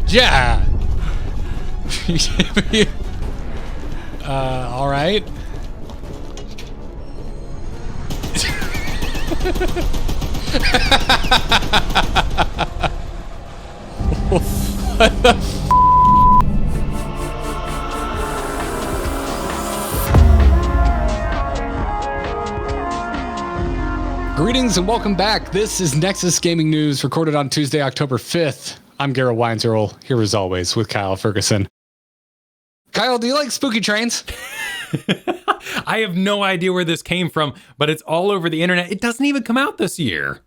Yeah. All right. What the Greetings and welcome back. This is Nexus Gaming News, recorded on Tuesday, October 5th. I'm Garrett Weinzierl, here as always with Kyle Ferguson. Kyle, do you like spooky trains? I have no idea where this came from, but it's all over the internet. It doesn't even come out this year.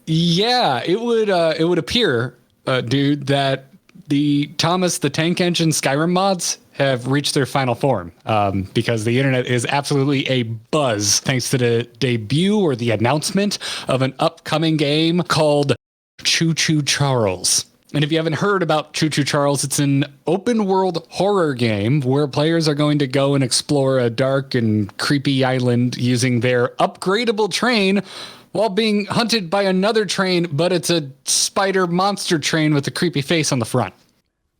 Yeah, it would appear, dude, that the Thomas the Tank Engine Skyrim mods have reached their final form, because the internet is absolutely a buzz thanks to the debut or the announcement of an upcoming game called Choo-Choo Charles. And if you haven't heard about Choo-Choo Charles, it's an open world horror game where players are going to go and explore a dark and creepy island using their upgradable train while being hunted by another train, but it's a spider monster train with a creepy face on the front.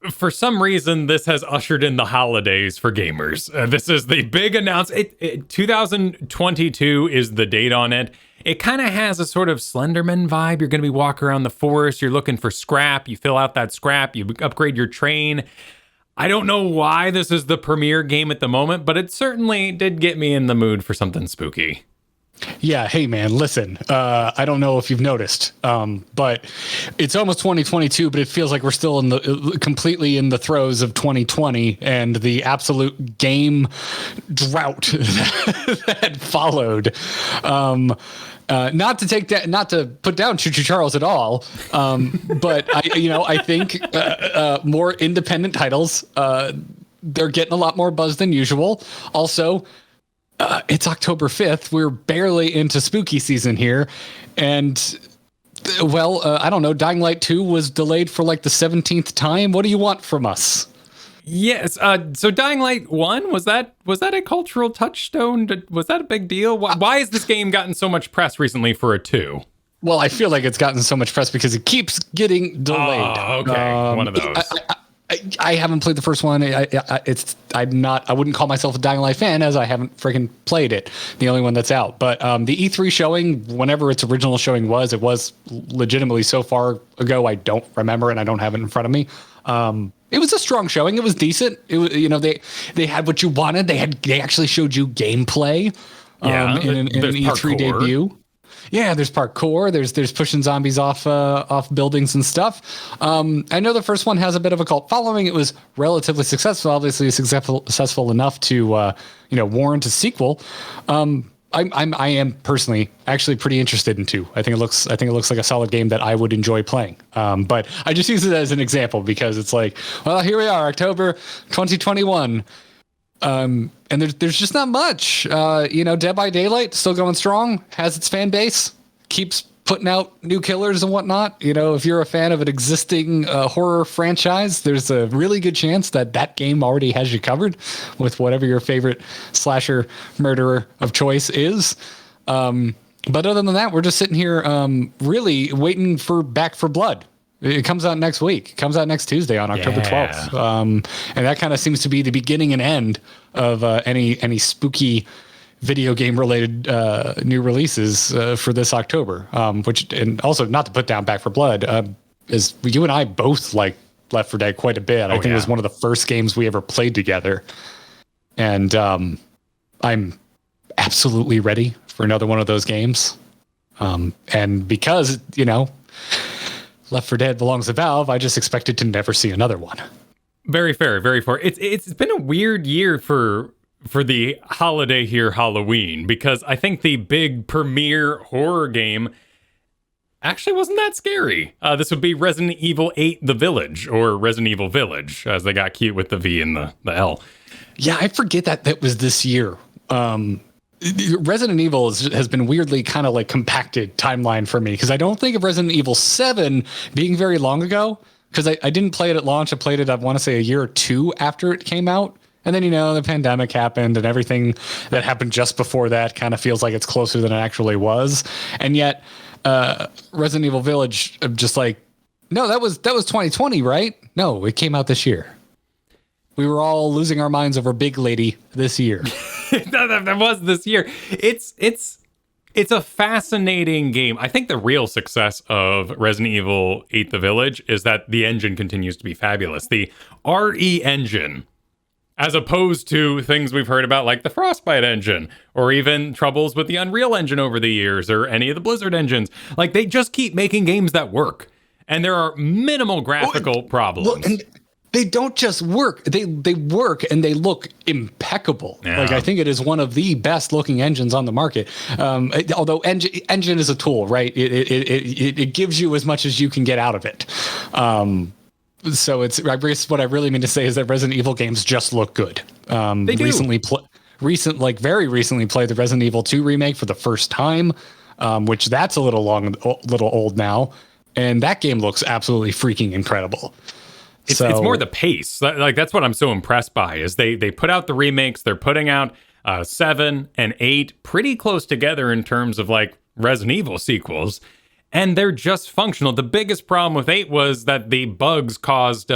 For some reason, this has ushered in the holidays for gamers. This is the big announcement. 2022 is the date on it. It kind of has a sort of Slenderman vibe. You're going to be walking around the forest. You're looking for scrap. You fill out that scrap. You upgrade your train. I don't know why this is the premier game at the moment, but it certainly did get me in the mood for something spooky. Yeah, hey man, listen, I don't know if you've noticed, but it's almost 2022, but it feels like we're still completely in the throes of 2020 and the absolute game drought that followed. Not to put down Choo-Choo Charles at all, but I think more independent titles, they're getting a lot more buzz than usual. Also, it's October 5th. We're barely into spooky season here. And, I don't know. Dying Light 2 was delayed for like the 17th time. What do you want from us? Yes. So Dying Light 1, was that a cultural touchstone? Was that a big deal? Why has this game gotten so much press recently for a 2? Well, I feel like it's gotten so much press because it keeps getting delayed. Oh, okay. One of those. I haven't played the first one. I wouldn't call myself a Dying Light fan as I haven't freaking played it. The only one that's out. But the E3 showing, whenever its original showing was, it was legitimately so far ago I don't remember and I don't have it in front of me. It was a strong showing. It was decent. It was, they had what you wanted. They actually showed you gameplay in an E3 debut. Yeah, there's parkour. There's pushing zombies off buildings and stuff. I know the first one has a bit of a cult following. It was relatively successful, obviously successful enough to warrant a sequel. I am personally actually pretty interested in 2. I think it looks like a solid game that I would enjoy playing. But I just use it as an example because it's like, well, here we are, October 2021. And there's just not much. Dead by Daylight still going strong, has its fan base, keeps putting out new killers and whatnot. If you're a fan of an existing horror franchise, there's a really good chance that game already has you covered with whatever your favorite slasher murderer of choice is. But other than that, we're just sitting here really waiting for Back 4 Blood. It comes out next week. It comes out next Tuesday on October 12th. And that kind of seems to be the beginning and end of any spooky video game related new releases for this October. And also not to put down Back 4 Blood, is you and I both like Left 4 Dead quite a bit. I think it was one of the first games we ever played together. And I'm absolutely ready for another one of those games. And because, Left 4 Dead belongs to Valve, I just expected to never see another one. Very fair, very fair. It's been a weird year for the holiday here, Halloween, because I think the big premiere horror game actually wasn't that scary. This would be Resident Evil 8 The Village, or Resident Evil Village, as they got cute with the V and the L. Yeah, I forget that was this year. Resident Evil has been weirdly kind of like compacted timeline for me because I don't think of Resident Evil 7 being very long ago because I didn't play it at launch. I played it, I want to say, a year or 2 after it came out. And then, the pandemic happened and everything that happened just before that kind of feels like it's closer than it actually was. And yet Resident Evil Village just like No, that was 2020, right? No, it came out this year. We were all losing our minds over Big Lady this year. That was this year. It's a fascinating game. I think the real success of Resident Evil 8 The Village is that the engine continues to be fabulous. The RE engine, as opposed to things we've heard about like the Frostbite engine, or even troubles with the Unreal Engine over the years, or any of the Blizzard engines. Like, they just keep making games that work. And there are minimal graphical problems. Well, and they don't just work. They work and they look impeccable. Yeah. Like, I think it is one of the best looking engines on the market. Although engine is a tool, right? It gives you as much as you can get out of it. So I guess what I really mean to say is that Resident Evil games just look good. They do. Very recently played the Resident Evil 2 remake for the first time, which that's a little old now. And that game looks absolutely freaking incredible. It's more the pace. That's what I'm so impressed by, is they put out the remakes. They're putting out 7 and 8 pretty close together in terms of like Resident Evil sequels. And they're just functional. The biggest problem with 8 was that the bugs caused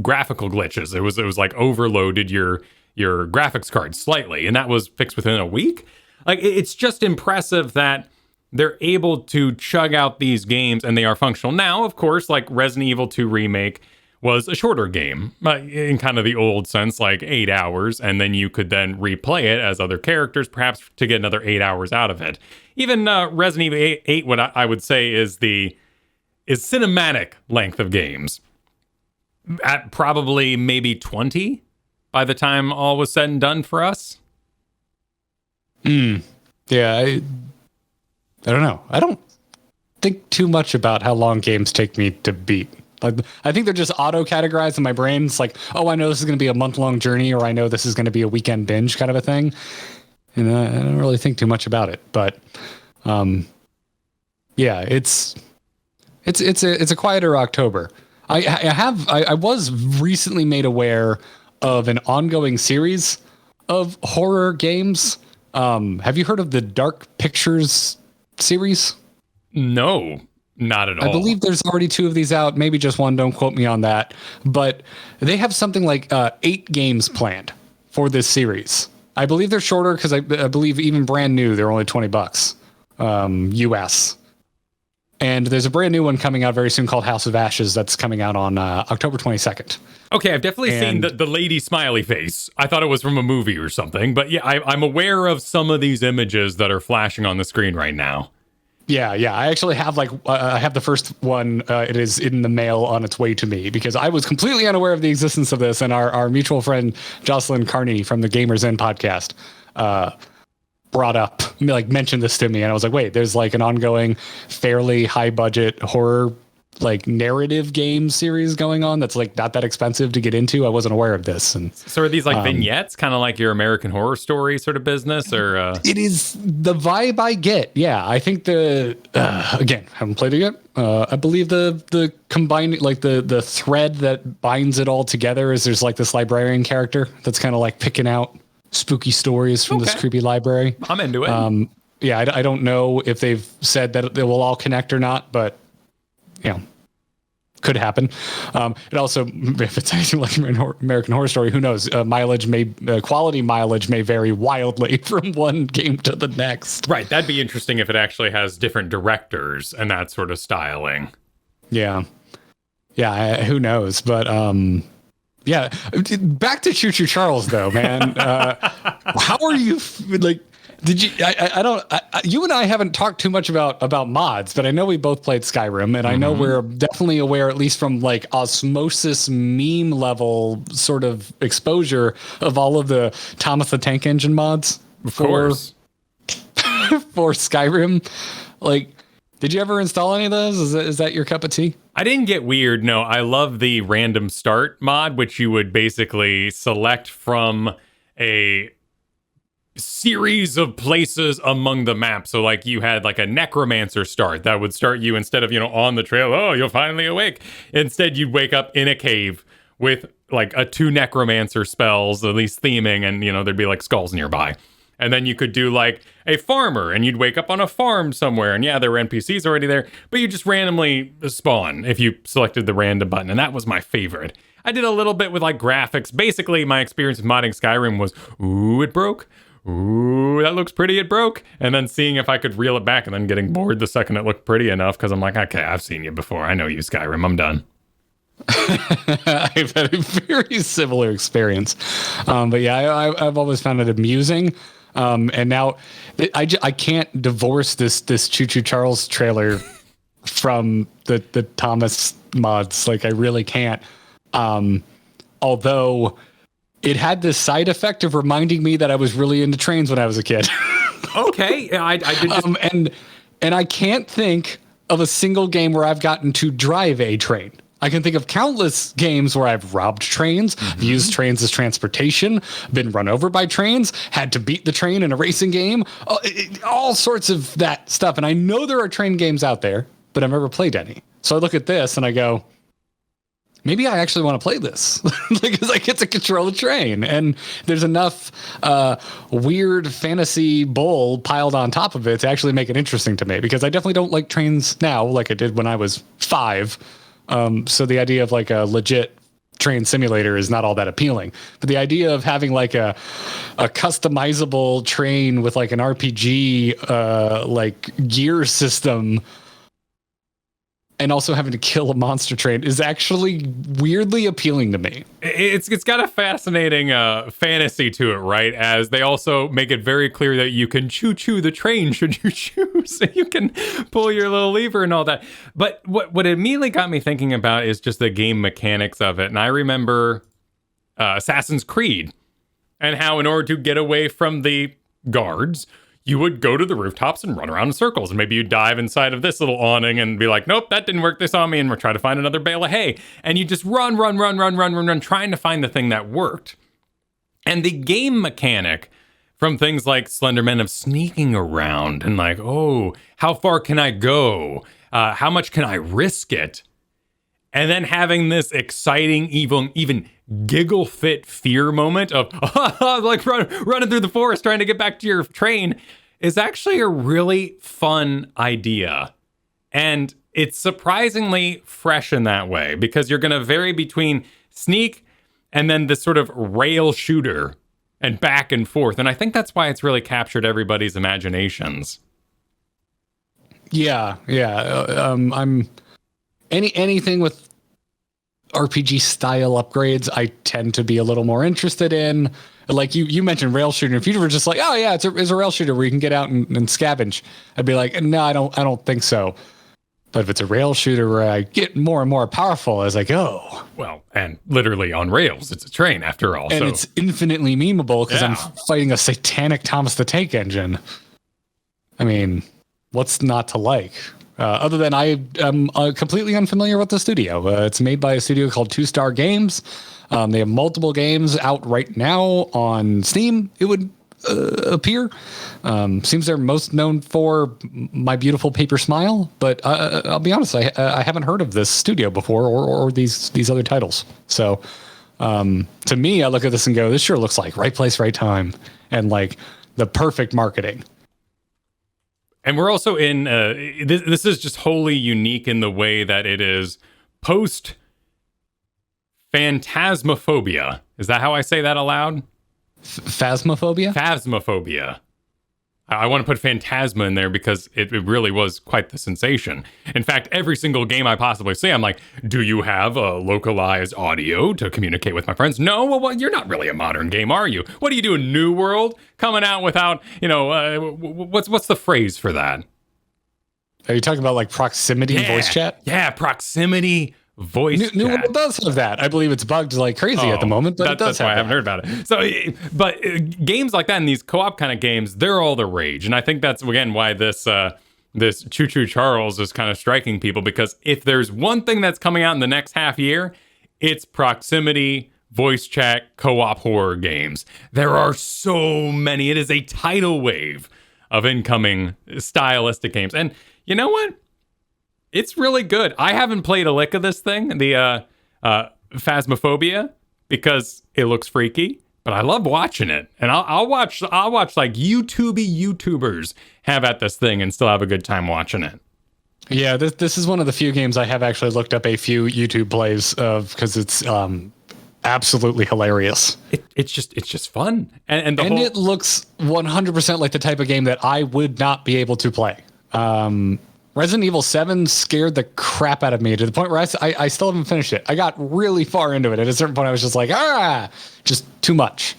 graphical glitches. It was like overloaded your graphics card slightly, and that was fixed within a week. Like, it's just impressive that they're able to chug out these games and they are functional. Now, of course, like Resident Evil 2 Remake was a shorter game in kind of the old sense, like 8 hours, and then you could then replay it as other characters, perhaps to get another 8 hours out of it. Even Resident Evil 8, what I would say is cinematic length of games at probably maybe 20 by the time all was said and done for us. Yeah, I don't know. I don't think too much about how long games take me to beat. Like, I think they're just auto-categorized in my brain. It's like, oh, I know this is going to be a month-long journey, or I know this is going to be a weekend binge kind of a thing. And I don't really think too much about it. But, yeah, it's a quieter October. I was recently made aware of an ongoing series of horror games. Have you heard of the Dark Pictures series? No, not at all. I believe there's already 2 of these out, maybe just 1. Don't quote me on that. But they have something like 8 games planned for this series. I believe they're shorter because I believe even brand new, they're only $20 US. And there's a brand new one coming out very soon called House of Ashes that's coming out on October 22nd. Okay, I've definitely seen the lady smiley face. I thought it was from a movie or something. But yeah, I'm aware of some of these images that are flashing on the screen right now. Yeah. I actually have I have the first one. It is in the mail on its way to me because I was completely unaware of the existence of this. And our mutual friend, Jocelyn Carney from the Gamers Inn podcast, mentioned this to me. And I was like, wait, there's like an ongoing, fairly high budget horror, like narrative game series going on that's like not that expensive to get into. I wasn't aware of this. And so are these like vignettes, kind of like your American Horror Story sort of business, or It is the vibe I get. Yeah, I think again, haven't played it yet. I believe the combined, like the thread that binds it all together is there's like this librarian character that's kind of like picking out spooky stories from this creepy library. I'm into it. Yeah, I don't know if they've said that they will all connect or not, but could happen. It also, if it's anything like American Horror Story, who knows? Quality mileage may vary wildly from one game to the next. Right, that'd be interesting if it actually has different directors and that sort of styling. Yeah, who knows? But yeah, back to Choo-Choo Charles though, man. How are you like? Did you? You and I haven't talked too much about mods, but I know we both played Skyrim, and I know we're definitely aware, at least from like osmosis meme level sort of exposure, of all of the Thomas the Tank Engine mods. Of course. For Skyrim, like, did you ever install any of those? Is that your cup of tea? I didn't get weird. No, I love the random start mod, which you would basically select from a series of places among the map. So like you had like a necromancer start that would start you, instead of, on the trail, oh, you'll finally awake. Instead, you'd wake up in a cave with like 2 necromancer spells, at least theming, and there'd be like skulls nearby. And then you could do like a farmer, and you'd wake up on a farm somewhere. And yeah, there were NPCs already there, but you just randomly spawn if you selected the random button. And that was my favorite. I did a little bit with like graphics. Basically, my experience with modding Skyrim was, ooh, it broke. Ooh, that looks pretty, it broke. And then seeing if I could reel it back and then getting bored the second it looked pretty enough because I'm like, okay, I've seen you before. I know you, Skyrim. I'm done. I've had a very similar experience. But yeah, I've always found it amusing. And now I can't divorce this Choo-Choo Charles trailer from the Thomas mods. Like I really can't. Although it had this side effect of reminding me that I was really into trains when I was a kid. Okay. I did just... and I can't think of a single game where I've gotten to drive a train. I can think of countless games where I've robbed trains, used trains as transportation, been run over by trains, had to beat the train in a racing game, all sorts of that stuff. And I know there are train games out there, but I've never played any. So I look at this and I go, maybe I actually want to play this because I get to control a train. And there's enough weird fantasy bull piled on top of it to actually make it interesting to me, because I definitely don't like trains now like I did when I was 5. So the idea of like a legit train simulator is not all that appealing, but the idea of having like a customizable train with like an RPG, like gear system, and also having to kill a monster train is actually weirdly appealing to me. It's got a fascinating fantasy to it, right? As they also make it very clear that you can choo-choo the train should you choose. So you can pull your little lever and all that. But what immediately got me thinking about is just the game mechanics of it. And I remember Assassin's Creed and how in order to get away from the guards, you would go to the rooftops and run around in circles. And maybe you dive inside of this little awning and be like, nope, that didn't work. They saw me, and we're trying to find another bale of hay. And you just run, trying to find the thing that worked. And the game mechanic from things like Slenderman of sneaking around and like, oh, how far can I go? How much can I risk it? And then having this exciting, even giggle fit fear moment of like running through the forest trying to get back to your train is actually a really fun idea. And it's surprisingly fresh in that way, because you're going to vary between sneak and then this sort of rail shooter and back and forth. And I think that's why it's really captured everybody's imaginations. Yeah. I'm anything with RPG style upgrades I tend to be a little more interested in. Like you mentioned rail shooter. If you were just like, oh yeah, it's a rail shooter where you can get out and scavenge, I'd be like, no, I don't think so. But if it's a rail shooter where I get more and more powerful as I go, well, and literally on rails, it's a train after all, and it's infinitely memeable because I'm fighting a satanic Thomas the Tank Engine. I mean, what's not to like? Other than I am completely unfamiliar with the studio. It's made by a studio called 2-Star Games. They have multiple games out right now on Steam, it would appear. Seems they're most known for My Beautiful Paper Smile, but I'll be honest, I haven't heard of this studio before or these other titles. So to me, I look at this and go, this sure looks like right place, right time, and like the perfect marketing. And we're also in, this is just wholly unique in the way that it is post Phasmophobia. Is that how I say that aloud? Phasmophobia? Phasmophobia. I want to put Phantasma in there because it really was quite the sensation. In fact, every single game I possibly see, I'm like, do you have a localized audio to communicate with my friends? No, well, you're not really a modern game, are you? What do you do in New World? Coming out without, what's the phrase for that? Are you talking about like proximity voice chat? Yeah, proximity voice chat. New World does have that. I believe it's bugged like crazy at the moment, but it does have why I haven't heard about it. So, but games like that and these co-op kind of games, they're all the rage. And I think that's, again, why this Choo-Choo Charles is kind of striking people, because if there's one thing that's coming out in the next half year, it's proximity voice chat co-op horror games. There are so many. It is a tidal wave of incoming stylistic games. And you know what? It's really good. I haven't played a lick of this thing, the Phasmophobia, because it looks freaky. but I love watching it, and I'll watch like YouTubers have at this thing and still have a good time watching it. Yeah, this is one of the few games I have actually looked up a few YouTube plays of, because it's absolutely hilarious. It's just fun, and it looks 100% like the type of game that I would not be able to play. Resident Evil 7 scared the crap out of me to the point where I still haven't finished it. I got really far into it. At a certain point, I was just like, just too much.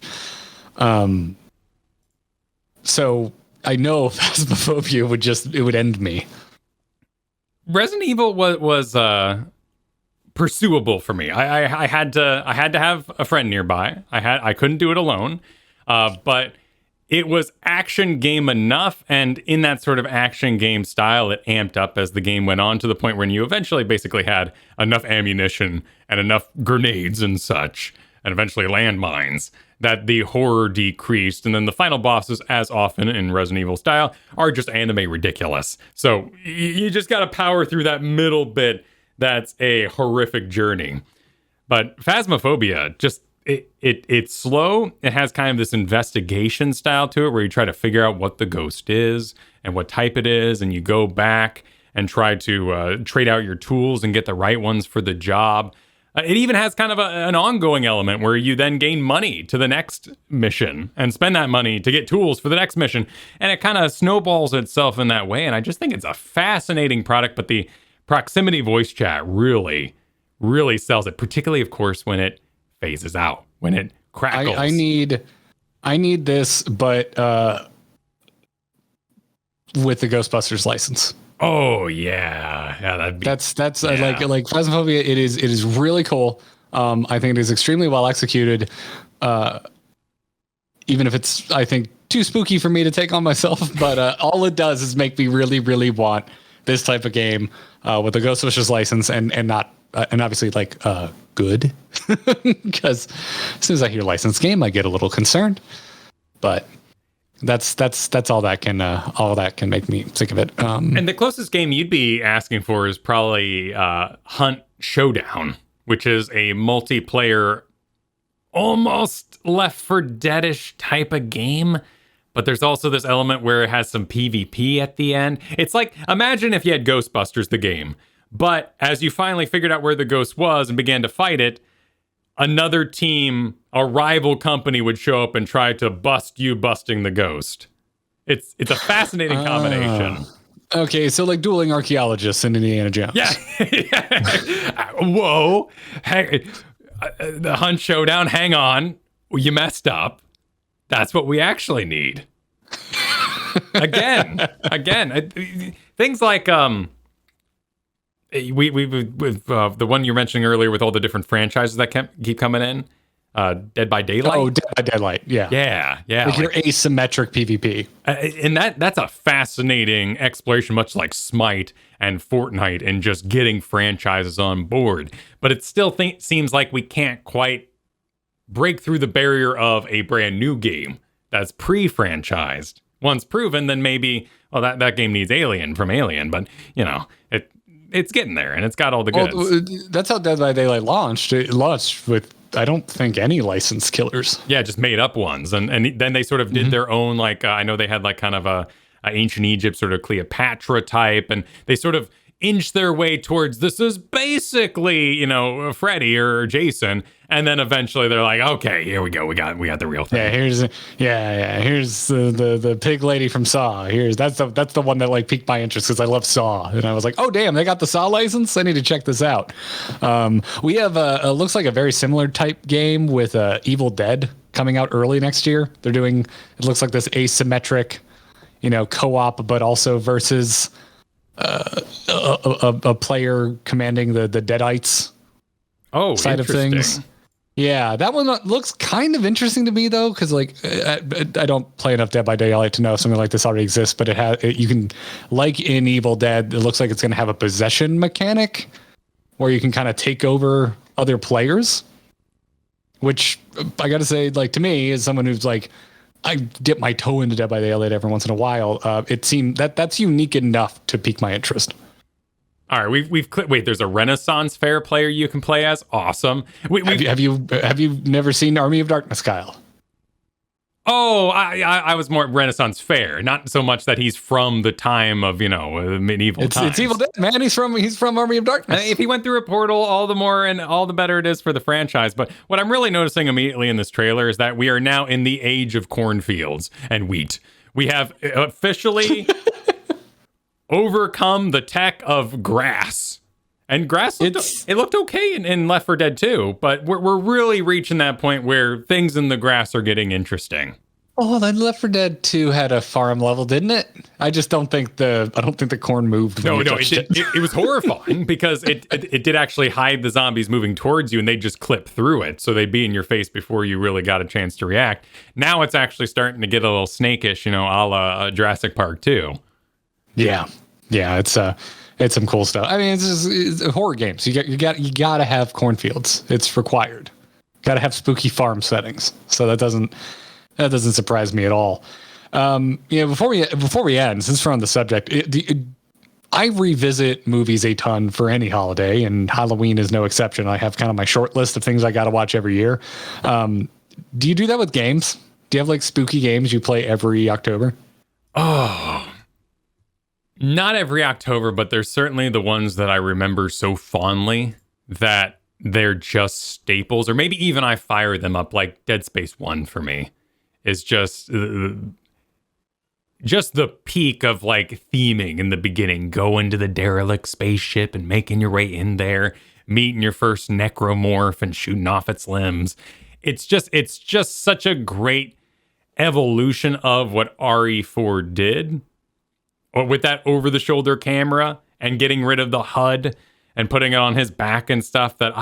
So I know Phasmophobia would end me. Resident Evil was pursuable for me. I had to have a friend nearby. I couldn't do it alone, but it was action game enough, and in that sort of action game style, it amped up as the game went on, to the point when you eventually basically had enough ammunition and enough grenades and such, and eventually landmines, that the horror decreased. And then the final bosses, as often in Resident Evil style, are just anime ridiculous. So you just got to power through that middle bit. That's a horrific journey. But Phasmophobia, just it's slow. It has kind of this investigation style to it, where you try to figure out what the ghost is and what type it is, and you go back and try to trade out your tools and get the right ones for the job. It even has kind of an ongoing element where you then gain money to the next mission and spend that money to get tools for the next mission. And it kind of snowballs itself in that way. And I just think it's a fascinating product, but the proximity voice chat really, really sells it, particularly, of course, when it phases out, when it crackles. I need this, but with the Ghostbusters license. Oh yeah, that's like Phasmophobia. It is really cool. I think it is extremely well executed. Even if it's, I think, too spooky for me to take on myself, but all it does is make me really, really want this type of game with a Ghostbusters license, and not and obviously like good, because as soon as I hear licensed game, I get a little concerned. But that's all that can make me think of it. And the closest game you'd be asking for is probably Hunt Showdown, which is a multiplayer, almost Left 4 Dead-ish type of game. But there's also this element where it has some PvP at the end. It's like, imagine if you had Ghostbusters, the game, but as you finally figured out where the ghost was and began to fight it, another team, a rival company, would show up and try to bust you busting the ghost. It's a fascinating combination. Okay, so like dueling archaeologists in Indiana Jones. Yeah. Whoa. Hey, the Hunt Showdown, hang on. You messed up. That's what we actually need. Again. Things like with the one you're mentioning earlier, with all the different franchises that keep coming in, Dead by Daylight. Oh, Dead by Daylight. Yeah. Like your asymmetric PvP. And that's a fascinating exploration, much like Smite and Fortnite, and just getting franchises on board. But it still seems like we can't quite break through the barrier of a brand new game that's pre-franchised. Once proven, then maybe, well, that game needs Alien from Alien, but it's getting there, and it's got all the goods. Well, that's how Dead by Daylight launched. It launched with, I don't think, any licensed killers. Yeah, just made up ones, and then they sort of did their own, like, I know they had like kind of a ancient Egypt sort of Cleopatra type, and they sort of inched their way towards, this is basically, Freddy or Jason, and then eventually they're like, okay, here we go, we got the real thing. Here's the pig lady from Saw. That's the one that like piqued my interest, because I love Saw, and I was like, oh damn, they got the Saw license. I need to check this out. We have looks like a very similar type game with Evil Dead coming out early next year. They're doing, it looks like this asymmetric, co-op, but also versus a player commanding the Deadites side of things. Yeah, that one looks kind of interesting to me, though, because like I don't play enough Dead by Daylight to know if something like this already exists. But you can, like in Evil Dead, it looks like it's going to have a possession mechanic where you can kind of take over other players. Which I got to say, like, to me, as someone who's like, I dip my toe into Dead by Daylight every once in a while, it seemed that's unique enough to pique my interest. All right, wait. There's a Renaissance Fair player you can play as. Awesome. Have you never seen Army of Darkness, Kyle? Oh, I was more Renaissance fair, not so much that he's from the time of medieval times. It's Evil Dead, man. He's from Army of Darkness. If he went through a portal, all the more and all the better it is for the franchise. But what I'm really noticing immediately in this trailer is that we are now in the age of cornfields and wheat. We have officially overcome the tech of grass. And grass looked okay in Left 4 Dead 2, but we're really reaching that point where things in the grass are getting interesting. Oh, then Left 4 Dead 2 had a farm level, didn't it? I just don't think the corn moved. No, it was horrifying because it did actually hide the zombies moving towards you, and they just clip through it, so they'd be in your face before you really got a chance to react. Now it's actually starting to get a little snakish, a la Jurassic Park 2. Yeah, it's some cool stuff. I mean, it's horror games. You got to have cornfields. It's required. Got to have spooky farm settings. So that doesn't surprise me at all. Before we end, since we're on the subject, I revisit movies a ton for any holiday, and Halloween is no exception. I have kind of my short list of things I got to watch every year. Do you do that with games? Do you have like spooky games you play every October? Oh. Not every October, but there's certainly the ones that I remember so fondly that they're just staples, or maybe even I fire them up, like Dead Space 1 for me is just the peak of like theming in the beginning, going to the derelict spaceship and making your way in there, meeting your first necromorph and shooting off its limbs. It's just such a great evolution of what RE4 did. With that over-the-shoulder camera and getting rid of the HUD and putting it on his back and stuff, that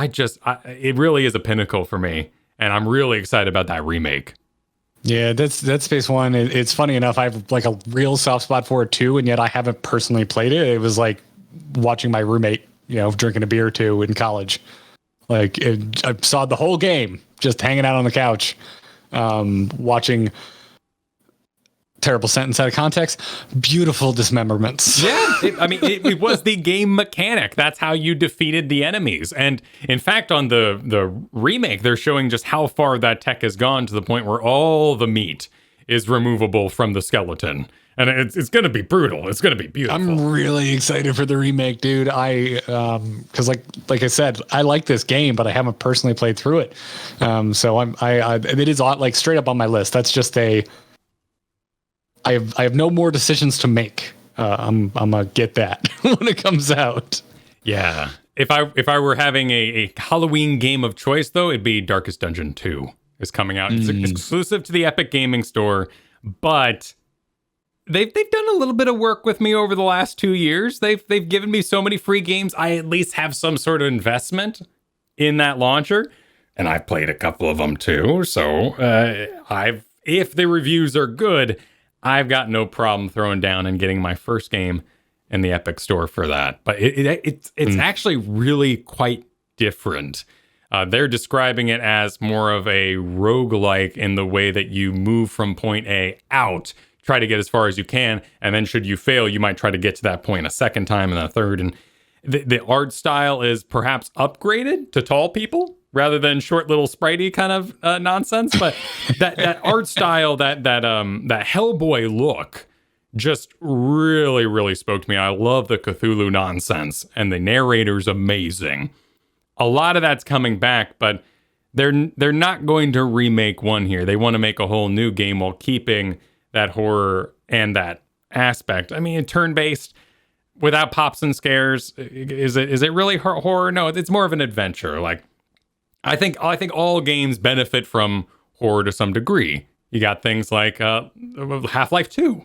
it really is a pinnacle for me. And I'm really excited about that remake. Yeah, Dead Space 1, it's funny enough, I have like a real soft spot for it too, and yet I haven't personally played it. It was like watching my roommate, drinking a beer or two in college. I saw the whole game just hanging out on the couch, watching... Terrible sentence out of context. Beautiful dismemberments. Yeah, it was the game mechanic. That's how you defeated the enemies. And in fact, on the remake, they're showing just how far that tech has gone to the point where all the meat is removable from the skeleton. And it's going to be brutal. It's going to be beautiful. I'm really excited for the remake, dude. Because like I said, I like this game, but I haven't personally played through it. So it is like straight up on my list. That's just I have no more decisions to make. I'm gonna get that when it comes out. Yeah. If I were having a Halloween game of choice, though, it'd be Darkest Dungeon 2 is coming out. It's exclusive to the Epic Gaming Store, but they've done a little bit of work with me over the last 2 years. They've given me so many free games. I at least have some sort of investment in that launcher, and I've played a couple of them too. So if the reviews are good, I've got no problem throwing down and getting my first game in the Epic Store for that. But it's actually really quite different. They're describing it as more of a roguelike in the way that you move from point A out, try to get as far as you can, and then should you fail, you might try to get to that point a second time and a third. And the art style is perhaps upgraded to tall people rather than short little spritey kind of nonsense. But that art style, that Hellboy look just really, really spoke to me. I love the Cthulhu nonsense, and the narrator's amazing. A lot of that's coming back, but they're not going to remake one here. They want to make a whole new game while keeping that horror and that aspect. I mean, turn-based without pops and scares. Is it really horror? No, it's more of an adventure. Like, I think all games benefit from horror to some degree. You got things like Half-Life 2.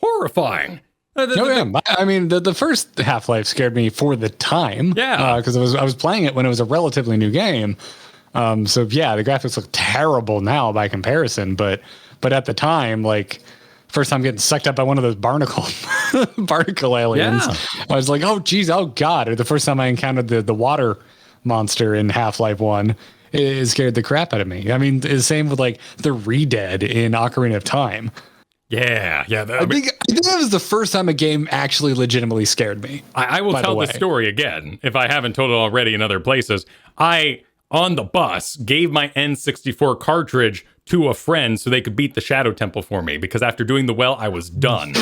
Horrifying. I mean, the first Half-Life scared me for the time. Yeah. Because I was playing it when it was a relatively new game. So yeah, the graphics look terrible now by comparison, but at the time, like, first time getting sucked up by one of those barnacle aliens, yeah. I was like, oh geez, oh god. Or the first time I encountered the water monster in Half-Life 1, it scared the crap out of me. I mean, the same with like the Re-Dead in Ocarina of Time. Yeah. I think that was the first time a game actually legitimately scared me. I will tell the story again, if I haven't told it already in other places. I, on the bus, gave my N64 cartridge to a friend so they could beat the Shadow Temple for me, because after doing the well, I was done.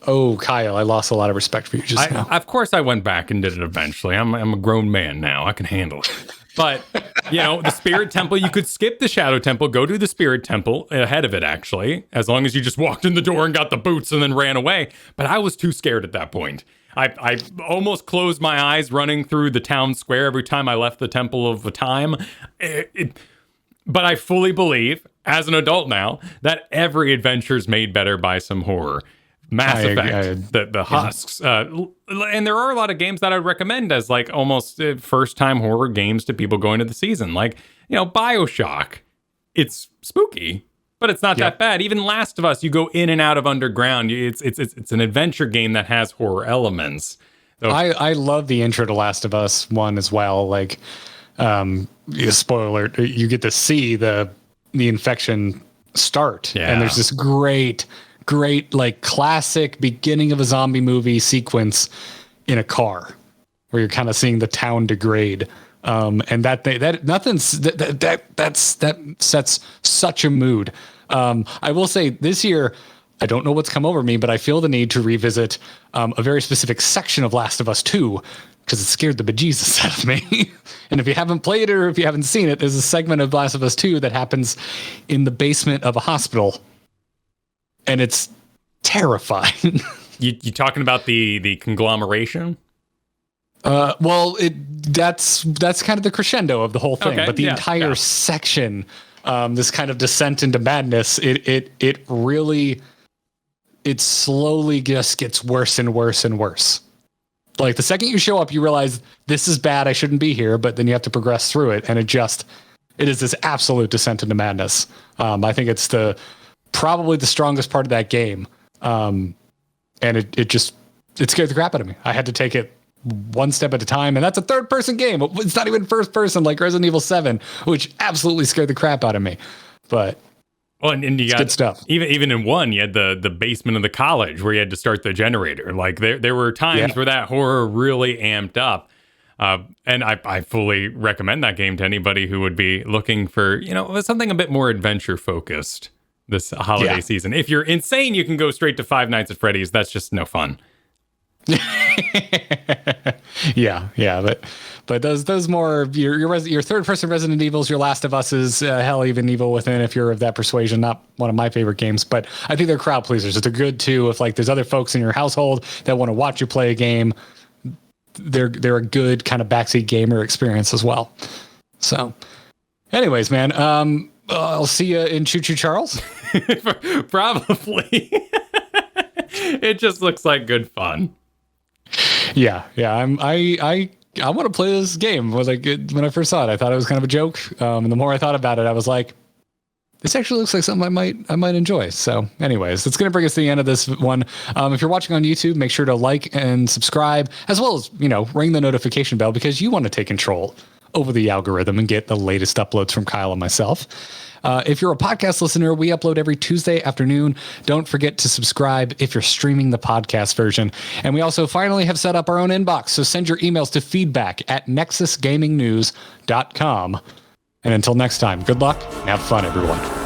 Oh, Kyle, I lost a lot of respect for you just now. Of course, I went back and did it eventually. I'm a grown man now. I can handle it. But, the Spirit Temple, you could skip the Shadow Temple, go to the Spirit Temple ahead of it, actually, as long as you just walked in the door and got the boots and then ran away. But I was too scared at that point. I almost closed my eyes running through the town square every time I left the Temple of Time. But I fully believe, as an adult now, that every adventure is made better by some horror. Mass Effect, the husks. And there are a lot of games that I'd recommend as like almost first-time horror games to people going to the season. Like, BioShock. It's spooky, but it's not that bad. Even Last of Us, you go in and out of underground. It's an adventure game that has horror elements. So, I love the intro to Last of Us 1 as well. Like, spoiler alert, you get to see the infection start. Yeah. And there's this great like classic beginning of a zombie movie sequence in a car where you're kind of seeing the town degrade. And that sets such a mood. I will say this year, I don't know what's come over me, but I feel the need to revisit a very specific section of Last of Us 2 because it scared the bejesus out of me. And if you haven't played it or if you haven't seen it, there's a segment of Last of Us 2 that happens in the basement of a hospital. And it's terrifying. You talking about the conglomeration? Well, that's kind of the crescendo of the whole thing. Okay, but the entire section, this kind of descent into madness, it slowly just gets worse and worse and worse. Like the second you show up, you realize this is bad. I shouldn't be here. But then you have to progress through it, and it is this absolute descent into madness. I think it's probably the strongest part of that game. And it scared the crap out of me. I had to take it one step at a time, and that's a third person game. It's not even first person like Resident Evil 7, which absolutely scared the crap out of me. But and you got good stuff. Even in 1, you had the basement of the college where you had to start the generator. Like there were times where that horror really amped up. And I fully recommend that game to anybody who would be looking for, something a bit more adventure focused this holiday season. If you're insane, you can go straight to Five Nights at Freddy's. That's just no fun. But those more your third person Resident Evils, your Last of Us's, hell, even Evil Within, if you're of that persuasion. Not one of my favorite games, but I think they're crowd pleasers. They're good too. If like there's other folks in your household that want to watch you play a game, they're a good kind of backseat gamer experience as well. So, anyways, man, I'll see you in Choo-Choo Charles. Probably. It just looks like good fun. Yeah. I want to play this game. When I first saw it, I thought it was kind of a joke. And the more I thought about it, I was like, this actually looks like something I might enjoy. So anyways, it's going to bring us to the end of this one. If you're watching on YouTube, make sure to like and subscribe, as well as, ring the notification bell, because you want to take control over the algorithm and get the latest uploads from Kyle and myself. If you're a podcast listener, we upload every Tuesday afternoon. Don't forget to subscribe if you're streaming the podcast version. And we also finally have set up our own inbox. So send your emails to feedback@nexusgamingnews.com. And until next time, good luck and have fun, everyone.